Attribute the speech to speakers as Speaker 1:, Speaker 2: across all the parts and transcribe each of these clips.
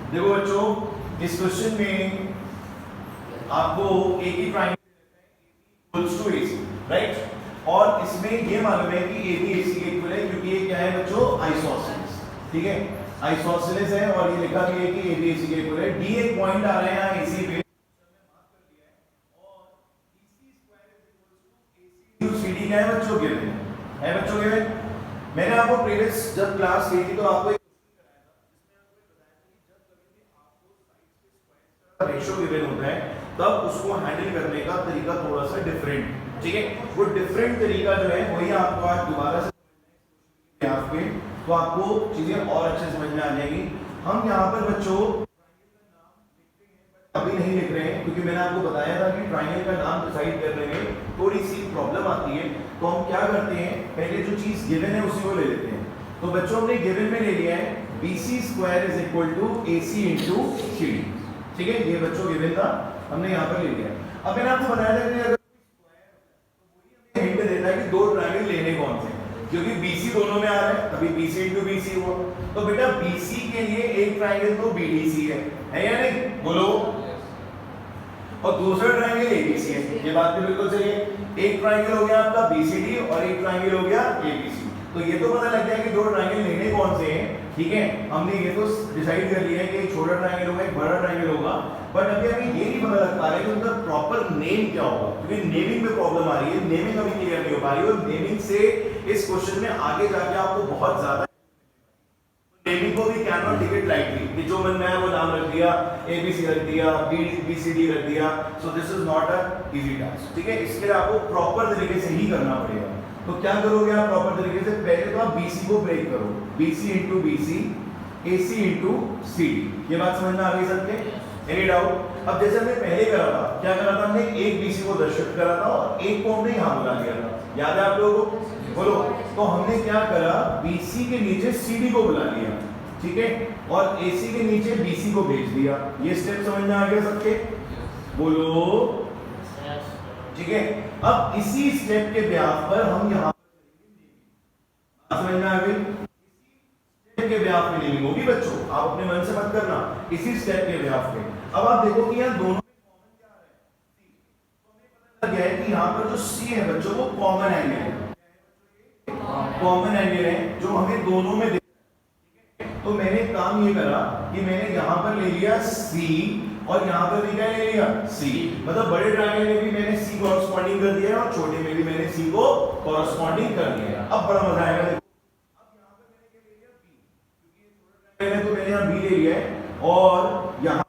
Speaker 1: देखो बच्चों, इस क्वेश्चन में आपको एक ही triangle equals to AC, right? और इसमें ये मालूम है कि AB AC के इक्वल है क्योंकि ये क्या है बच्चों, आइसोसेलेस। ठीक है, आइसोसेलेस है और ये लिखा भी है कि AB AC के इक्वल है। D एक पॉइंट आ रहा है यहाँ AC पे, CD क्या है बच्चों, गिवन है बच्चों, गिवन। मैंने आपको प्रीवियस जब क्लास ली थी तो आपको रेशो गिवन होता है, तब उसको हैंडल करने का तरीका थोड़ा सा डिफरेंट, ठीक है। वो डिफरेंट तरीका जो है वही आपको आज दोबारा से यहाँ पे, तो आपको चीजें और अच्छे समझ में आ जाएगी। हम यहाँ पर बच्चों अभी नहीं लिख रहे हैं क्योंकि मैंने आपको बताया था कि ट्राइंगल का नाम डिसाइड करने में थोड़ी सी प्रॉब्लम आती है। तो हम क्या करते हैं, पहले जो चीज गिवन है उसी को ले लेते हैं। तो बच्चों हमने गिवन में ले लिया है BC square is equal to AC into CD, ठीक है। ये बच्चों गिवन था, हमने यहाँ पर ले लिया। अब मैंने आपको बताया था कि अगर हिंट देता है कि दो ट्रायंगल लेने कौन से, क्योंकि BC दोनों में आ रहा है, तभी BC इंटू BC हुआ। तो बेटा BC के लिए एक ट्रायंगल तो BDC है या नहीं, बोलो। और दूसरा ट्रायंगल ABC है, ये बात भी बिल्कुल सही है। एक ट्रायंगल हो गया आपका BCD और एक ट्रायंगल हो गया ABC। तो ये तो पता लग गया कि दो ट्रायंगल लेने कौन से हैं, ठीक है। हमने ये तो डिसाइड कर लिया है कि एक छोटा ट्रायंगल होगा, एक बड़ा ट्रायंगल होगा। बट अभी हमें ये नहीं पता लग पा रहा है कि उनका प्रॉपर नेम क्या होगा, क्योंकि नेमिंग में प्रॉब्लम आ रही है। नेमिंग अभी क्लियर नहीं हो पा रही है और नेमिंग से इस क्वेश्चन में आगे जाके आपको बहुत ज्यादा नेमिंग को भी can not take it lightly कि जो मन में है वो नाम रख दिया, ABC रख दिया, BCD रख दिया। So this is not a easy task, ठीक है। इसके लिए आपको प्रॉपर तरीके से ही करना पड़ेगा। तो क्या करोगे आप प्रॉपर तरीके से, पहले तो आप BC को ब्रेक करो, BC into BC, AC into CD। ये बात समझ में आ गई सबके, एनी डाउट? अब जैसे हमने पहले करा था, क्या करा था हमने, एक BC को 10 शिफ्ट करा था और एक को हमने यहाँ बुला लिया था, याद है आप लोगों को, बोलो। तो हमने क्या करा, BC के नीचे CD को बुला लिया, ठीक है, और AC के नीचे BC को भेज दिया। ये स्टेप समझ में आ गया सबके, बोलो, ठीक है। अब इसी स्टेप के ब्याह पर हम यहाँ समझ में आ गई, के ब्याह में नेमिंग होगी बच्चों, आप अपने मन से मत करना, इसी स्टेप के ब्याह पे। अब आप देखो कि यहाँ दोनों में कॉमन क्या है, C। तो हमें पता लग गया है कि यहाँ पर जो C है बच्चों वो कॉमन एंगल है, कॉमन एंगल है जो हमें दोनों में दिख रहा है। तो मैंने काम ये करा कि मैंने यहाँ पर ले लिया C और यहाँ पर भी क्या ले लिया, C। मतलब बड़े ट्रायंगल में भी मैंने C कॉरस्पॉन्डिंग कर दिया और छोटे में भी मैंने C को कॉरस्पॉन्डिंग कर दिया। अब बड़ा मजा आएगा। मैंने तो मैंने यहाँ B ले लिया है और यहाँ पर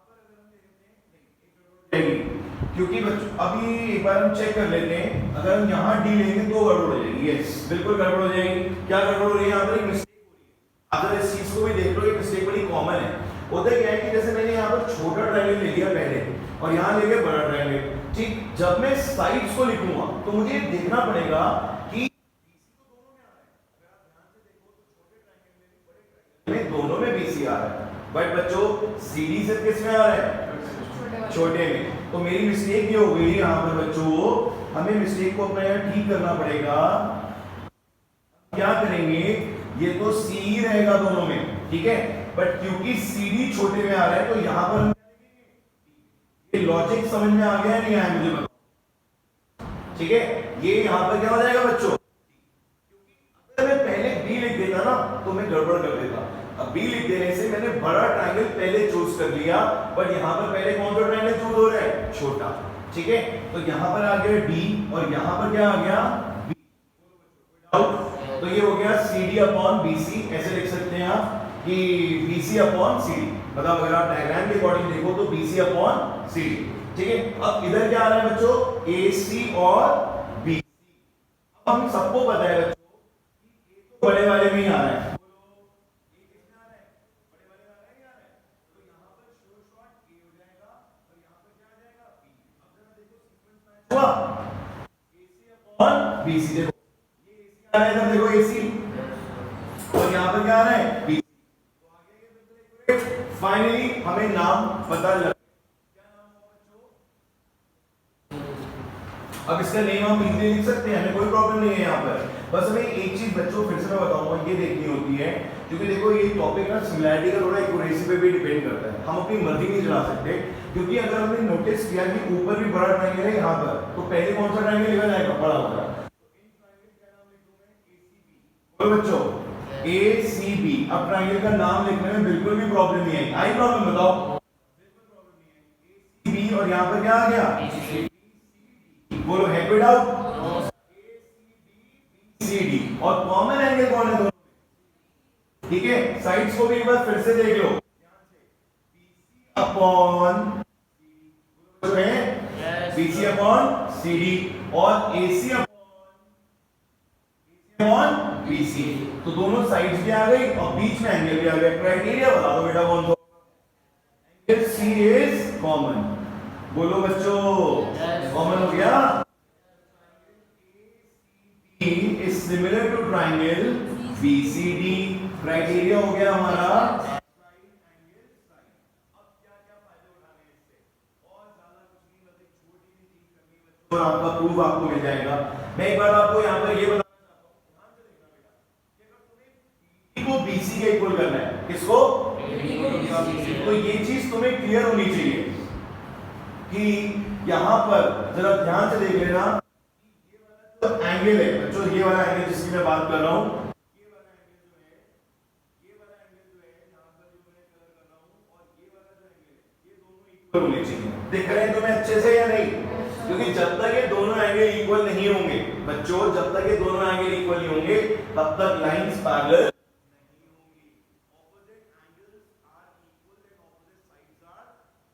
Speaker 1: क्योंकि बच्चों अभी एक बार हम चेक कर लेते हैं, अगर हम यहाँ D लेंगे तो गड़बड़ हो जाएगी। यस, बिल्कुल गड़बड़ हो जाएगी। क्या गड़बड़ हो रही है, यहाँ पर एक मिस्टेक हो रही है। अगर इस चीज को भी देख लो, ये मिस्टेक बड़ी कॉमन है। होता क्या है कि जैसे मैंने यहाँ पर छोटा ट्रायंगल ले लिया पहले और यहाँ ले लिया बड़ा ट्रायंगल, ठीक। जब मैं साइड्स को लिखूंगा तो मुझे देखना पड़ेगा कि दोनों में BC आ रहा है, बट बच्चों CD से किस में आ रहा है, छोटे में। तो मेरी मिस्टेक ये हो गई यहाँ पर बच्चों, हमें मिस्टेक को अपना यहाँ ठीक करना पड़ेगा। क्या करेंगे, ये तो C ही रहेगा दोनों में, ठीक है, बट क्योंकि CD छोटे में आ रहा है तो यहाँ पर हम ये लॉजिक समझ में आ गया है नहीं आया मुझे बताओ, ठीक है। ये यहाँ पर क्या हो जाएगा बच्चों, अगर मैं पहले B लिख देता ना तो मैं गड़बड़ कर देता। अब B लिख देने से मैंने बड़ा ट्रायंगल पहले चूज कर लिया, बट यहाँ पर पहले कौन सा ट्रायंगल चूज हो रहा है, छोटा, ठीक है। तो यहाँ पर आ गया D और यहाँ पर क्या आ गया B। तो ये हो गया CD अपॉन BC, ऐसे लिख सकते हैं आप कि BC अपॉन CD। मतलब अगर आप डायग्राम के अकॉर्डिंग देखो तो BC अपॉन CD, ठीक है। अब इधर क्या आ रहा है बच्चों, AC और BC। अब हम सबको पता है बच्चों बड़े वाले में ही आ रहा है, BC। देखो ये AC आ रहा है, इधर देखो AC और यहाँ पर क्या आ रहा है, BC। तो आ गया ये बिल्कुल एक्यूरेट। फाइनली हमें नाम पता लग, क्या नाम हुआ बच्चों। अब इसका नेम हम इजीली लिख सकते हैं, हमें कोई प्रॉब्लम नहीं है यहाँ पर। बस हमें एक चीज बच्चों फिर से मैं बताऊंगा ये देखनी होती है, क्योंकि देखो ये टॉपिक ना सिमिलैरिटी का थोड़ा एक्यूरेसी पे भी डिपेंड करता है, हम अपनी मर्जी नहीं चला सकते, क्योंकि अगर हमने नोटिस किया कि ऊपर भी बड़ा ट्रायंगल है यहाँ पर, तो पहले कौन सा ट्रायंगल लिखा जाएगा? बड़ा वाला। बोलो बच्चों ACB। अब ट्रायंगल का नाम लिखने में बिल्कुल भी प्रॉब्लम नहीं आई, आई प्रॉब्लम बताओ? बिल्कुल प्रॉब्लम नहीं है। ACB और यहाँ पर क्या आ गया? बोलो है कोई डाउट? ACD और कॉमन एंगल कौन है दोनों? ठीक है, साइड्स को भी एक बार फिर से देख लो, अपॉन BC अपॉन CD और AC अपॉन BC, तो दोनों साइड्स भी आ गई और बीच में एंगल भी आ गया। क्राइटेरिया बता दो बेटा कौन सा? Angle C is common. बोलो बच्चों कॉमन हो गया। AC is similar to triangle BCD। Criteria हो गया हमारा। और आपका प्रूफ आपको मिल जाएगा। मैं एक बार आपको यहाँ पर ये बताना चाहता हूँ को BC के इक्वल करना है, किसको? तो ये चीज तुम्हें क्लियर होनी चाहिए कि यहाँ पर जरा ध्यान से देख लेना, ये वाला जो एंगल है बच्चों, ये वाला एंगल जिसकी मैं बात कर रहा हूँ, ये वाला एंगल जो है, ये वाला एंगल जो है यहाँ पर जो मैं कलर कर रहा हूँ, और ये वाला जो एंगल है, ये दोनों इक्वल होने चाहिए। देख रहे हैं तुम्हें अच्छे से या नहीं? क्योंकि जब तक ये दोनों एंगल इक्वल नहीं होंगे बच्चों, जब तक ये दोनों एंगल इक्वल नहीं होंगे तब तक लाइंस पैरेलल नहीं होंगी। Opposite angles are equal and opposite sides are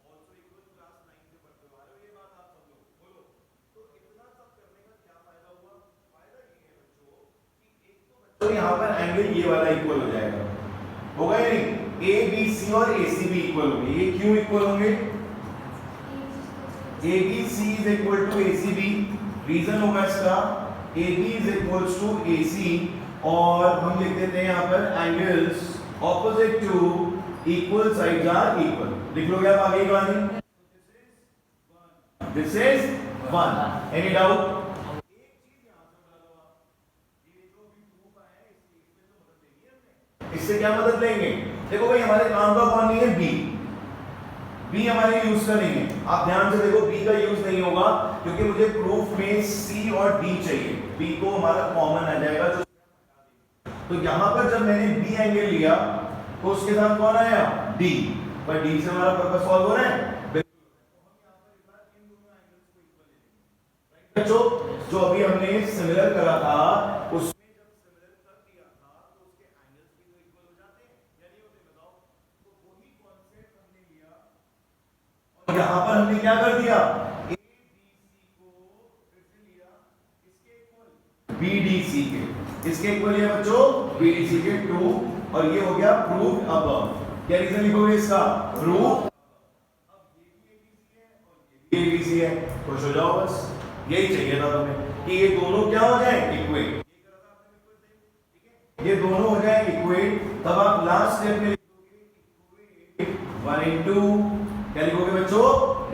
Speaker 1: also equal. Class 9 से पढ़ते हो आ रहे हो, ये बात आप सब लोग बोलो। तो इतना सब करने का क्या फायदा हुआ? फायदा ये है बच्चों कि एक तो बच्चों यहां पर एंगल ये वाला इक्वल हो जाएगा, होगा या नहीं? ABC और ACB इक्वल होंगे। ये क्यों इक्वल होंगे? ABC is equal to ACB, reason होगा इसका AB is equals to AC, और हम लिख देते हैं यहाँ पर angles opposite to equal sides are equal. लिख लोगे आप आगे कहानी? This is 1। Any doubt? एक चीज यहाँ पर डालो आप, ये जो भी प्रूफ आया है इसमें तो मदद लेंगे हमने। इससे क्या मदद लेंगे? देखो भाई हमारे काम का कौन नहीं है? बी हमारे यूज का नहीं है। आप ध्यान से देखो, बी का यूज नहीं होगा क्योंकि मुझे प्रूफ में सी और डी चाहिए। बी को हमारा कॉमन आ जाएगा, तो यहां पर जब मैंने बी एंगल लिया तो उसके साथ कौन आया? डी। पर डी से हमारा पर्पस सॉल्व हो रहा है। बच्चों जो अभी हमने सिमिलर करा था उसमें जब सिमिलर कर दिया था तो उसके एंगल्स भी तो इक्वल हो जाते हैं या नहीं होते? बताओ। तो वही कॉन्सेप्ट हमने लिया और यहां पर हमने क्या कर दिया? ABC को फिर से लिया इसके इक्वल BDC के, इसके इक्वल है बच्चों BDC के 2, और ये हो गया प्रूफ। अब क्या रीजन लिखोगे इसका? प्रूफ। अब ये भी ABC है और ये भी ABC है, खुश हो जाओ बस। यही चाहिए था तुम्हें कि ये दोनों क्या हो जाए? इक्वेट। ये दोनों हो जाए इक्वेट, तब आप लास्ट स्टेप में लिखोगे इक्वेट 1 and 2। क्या लिखोगे बच्चों?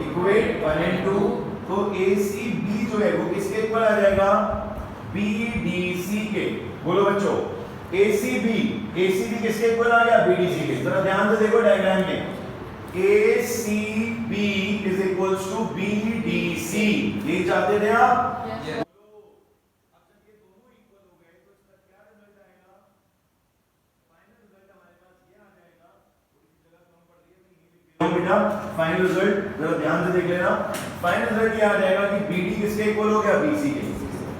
Speaker 1: Equate 1 and 2। तो ACB जो है वो किसके इक्वल आ जाएगा? BDC के। बोलो बच्चों ACB किसके इक्वल आ गया? BDC के। जरा ध्यान से देखो डायग्राम में, ACB is equals to BDC। ये चाहते थे आप? yes. अब जब ये दोनों इक्वल हो गए तो इसका क्या रिजल्ट आएगा? फाइनल रिजल्ट हमारे पास ये आ जाएगा। थोड़ी सी जगह कम पड़ रही है तो ये लिख देना बेटा। फाइनल रिजल्ट जरा ध्यान से देख लेना। फाइनल रिजल्ट ये आ जाएगा कि BD किसके इक्वल हो गया? BC के।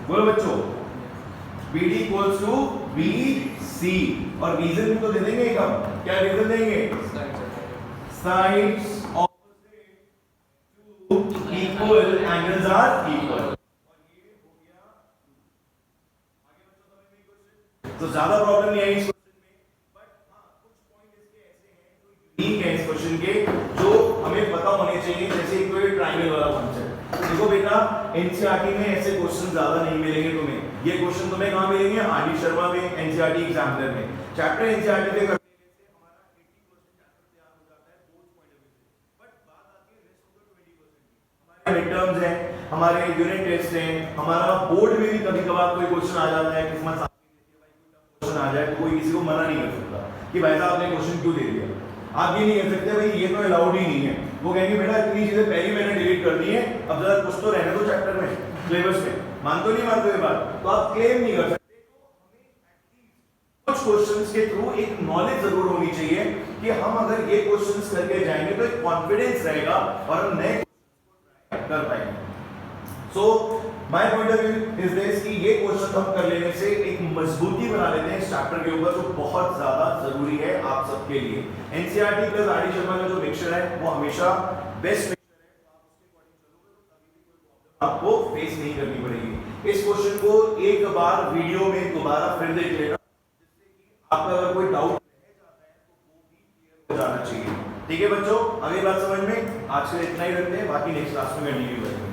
Speaker 1: बोलो बच्चों BD इक्वल्स टू BC, और रीजन भी तो दे देंगे एक हम। क्या रीजन देंगे? Sides opposite to equal angles are equal। और ये हो गया। आगे बच्चों समझ में क्वेश्चन तो ज्यादा प्रॉब्लम नहीं आई इस क्वेश्चन में, बट हां कुछ पॉइंट इसके ऐसे हैं जो यूनिक है इस क्वेश्चन के, जो हमें पता होने चाहिए। जैसे कोई ट्रायंगल वाला कॉन्सेप्ट देखो बेटा, एनसीईआरटी में ऐसे क्वेश्चन ज्यादा नहीं मिलेंगे तुम्हें। ये क्वेश्चन तुम्हें कहां मिलेंगे? आरडी शर्मा में, एनसीईआरटी एग्जामिनर में। चैप्टर एनसीईआरटी के मिड टर्म्स है, हमारे यूनिट टेस्ट हैं, हमारा बोर्ड में भी कभी कभार कोई क्वेश्चन आ जाता है, किस्मत क्वेश्चन आ जाए तो कोई किसी को मना नहीं कर सकता कि भाई साहब आपने क्वेश्चन क्यों दे दिया। आप ये नहीं कह सकते भाई ये तो अलाउड ही नहीं है। वो कहेंगे बेटा इतनी चीजें पहले मैंने डिलीट कर दी है, अब जरा कुछ तो रहने दो चैप्टर में, सिलेबस में। मानते नहीं मानते ये बात, तो आप क्लेम नहीं कर सकते। कुछ क्वेश्चंस के थ्रू एक नॉलेज जरूर होनी चाहिए कि हम अगर ये क्वेश्चंस करके जाएंगे तो एक कॉन्फिडेंस रहेगा और हम नए कर पाएंगे। So my point of view is this कि ये क्वेश्चन हम कर लेने से एक मजबूती बना लेते हैं इस चैप्टर के ऊपर, जो बहुत ज्यादा जरूरी है आप सबके लिए। एनसीईआरटी प्लस आरडी शर्मा का जो मिक्सचर है वो हमेशा बेस्ट मिक्सचर है, तो आप उसके अकॉर्डिंग चलोगे तो कभी भी कोई प्रॉब्लम आपको फेस नहीं करनी पड़ेगी। इस क्वेश्चन को एक बार वीडियो में दोबारा फिर देख लेना, जिससे कि आपका अगर कोई डाउट रह जाता है तो वो भी क्लियर हो जाना चाहिए। ठीक है बच्चों, अगली बात समझ में? आज के लिए इतना ही रखते हैं, बाकी नेक्स्ट क्लास में कंटिन्यू करेंगे।